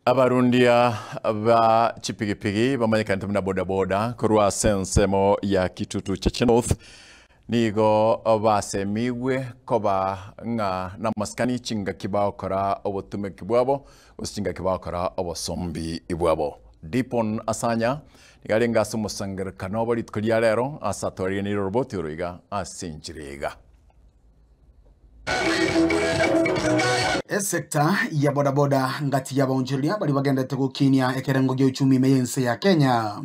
Abarundia ba chipigipigi bamanyikana na bodaboda kurwa sensemo ya Kitutu cha North nigo basemigwe koba nga na maskani chinga kibao kora obutume kibwabo usinga kibao kora obosombi ibwabo Dipon Asanya nigalenga sumusangir kanobali tukulia lero asatori ni roboti ruiga asinjiriga. Sekta ya bodaboda ngati ya bonjiria bali bagendete gukinia ekerengo gya uchumi meyense ya Kenya.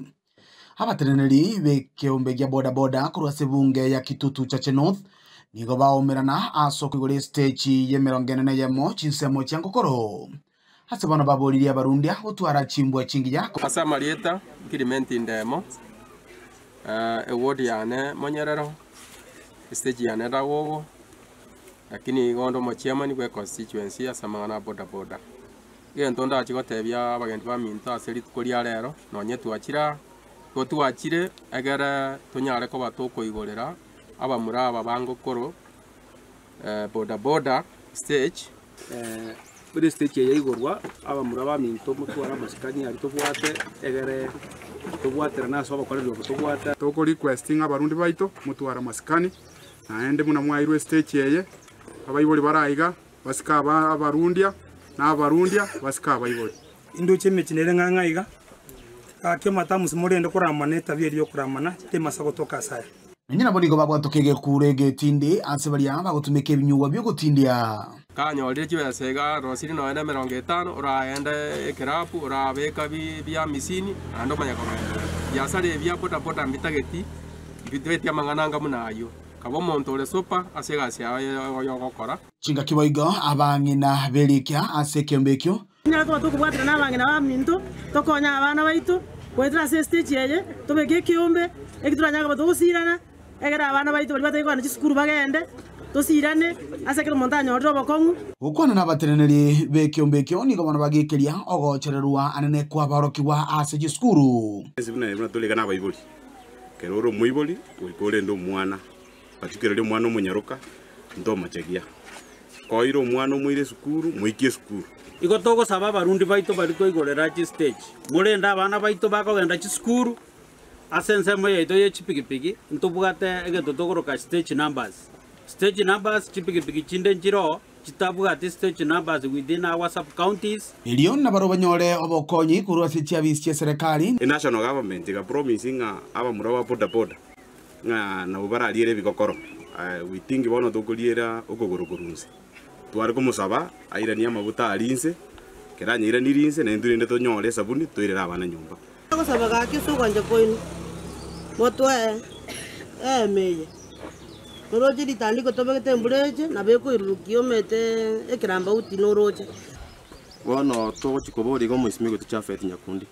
Abateneneri bekeombe gya bodaboda kurwa sebunge ya Kitutu cha North nigo baomerana asoko igore stage ye 41 chinsemo cya Ngokoro. Hasabana baboliria abarundia utwara chimbwa chingi yako. Asa Marieta Kilimenti ndemo. Ewodi yane monyerero. Stage yane dawogo. Lakini gondo mochiama ni kwe constituency ya samana bodaboda. Ntonda achigotebya abagenti ba minta aseri tukoria lero nonye tuachira ko tuachire egere tunyare ko batoko igorera abamura ababango koro bodaboda stage buri stage ya igorwa abamura ba minto mutwara masikani ari tubwate egere tubwatera naso abakorero tubwata toko requesting abarundi baito mutwara masikani naende muna mwairwe stage yeye abayiboli baraiga basika abarundia na abarundia basika abayiboli induche mekinere ngangaiga akyo matamusi murende kuramana tabiri kuramana temasa gotoka saya nyina boligo babwatokege kurege tindi ansebalia bagotumike binyuwa byo gutindia kanyorire kibesega rosiri no ende 50 uraende ekerapu urabeka bya misini ando manyakogenda yasare bya bodaboda mbitageti bitwetia mangananga munayo kabo montore sopa asegasi ayo gokora chinga kiboigo abangina belikia asekembekyo nyako tukubwatira nabangina ba minto tokonya abana baitu kwetira stage yeye tobege kiombe ekituranya ko tugusirana egera abana baitu bali batego na cisukuru bagende tosirane asekero montaña robo kongu ukwana nabateneneri bekyombekyo nigo bana bagekeria ogochererwa anene kwa barokiwa ase cisukuru ezibuna ibuna toleka nabayiboli keroro muiboli wikole ndo mwana patikere mwana munyaruka ndo machegia koiro mwana muire sukuru muikie sukuru iko togo saba barundi baito bari ko igorera chi stage murenda abana baito bakogenda chi sukuru asense moye ito ye chipigipigi ntubugate egeto togoroka stage numbers chipigipigi chinde njiro chitabugate stage numbers within our sub counties milioni na baroba nyore obokonyi kurwa sitia bisi serikali national government ga promising aba murawa bodaboda na ubaralire bigokoro witingi bono tukuriera ukogorokorunze twari kumusaba airania mabuta alinse keranyira nirinse na ndurinde tonyore sabuni twirera abana nyumba gusaba gakiso kwanje koinu motwe meye noroje litandiko tobegete mbureje na beko irukio mete ekiramba uti noroje bono to chikobori go muisimigo tuchafeti nyakundi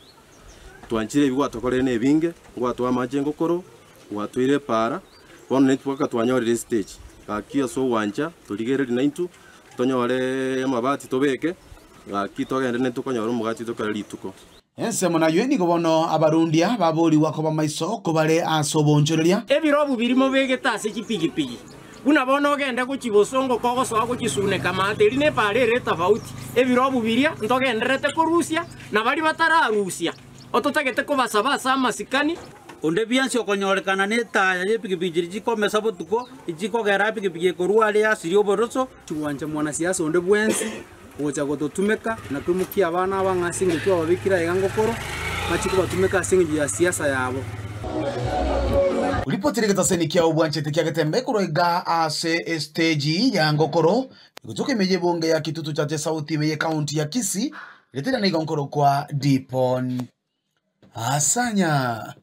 twanchire ibigwa tokorere ne binge ngwa twa majengo koro watwire para bono netwaka twanyorire stage akiya so wanja tuligereri naintu tonyore amabati tobeke akitogende netukonyora umugati tokarali tuko ensemo nayo nigo bono abarundia baboli wako bamaiso ko bare asobonjoreria ebirobu birimo begetase kipigipigi una bono genda kuchibosongo kogosoa kuchisune kamate rine parere tofauti ebirobu biria ntogenderete kurusia na bari batararusia ototagete kubasaba masikani onde biansi okonyorekana netaya ye pigipigi jikomesa botuko ijikogera pigipigi koruale asirio boroso chiwanja mwana siasa onde bwensi ocha gototumeka na kumukia abana abangasinge cyo babikira egangokoro machiko batumeka asinge ya siasa yabo ulipotirika senikia ubwanchete kya getembe kuroiga ase stage ya Ngokoro kutoka meje bonge ya Kitutu cha Sauti meye county ya Kisii letera ni Ngokoro kwa Dipon Asanya.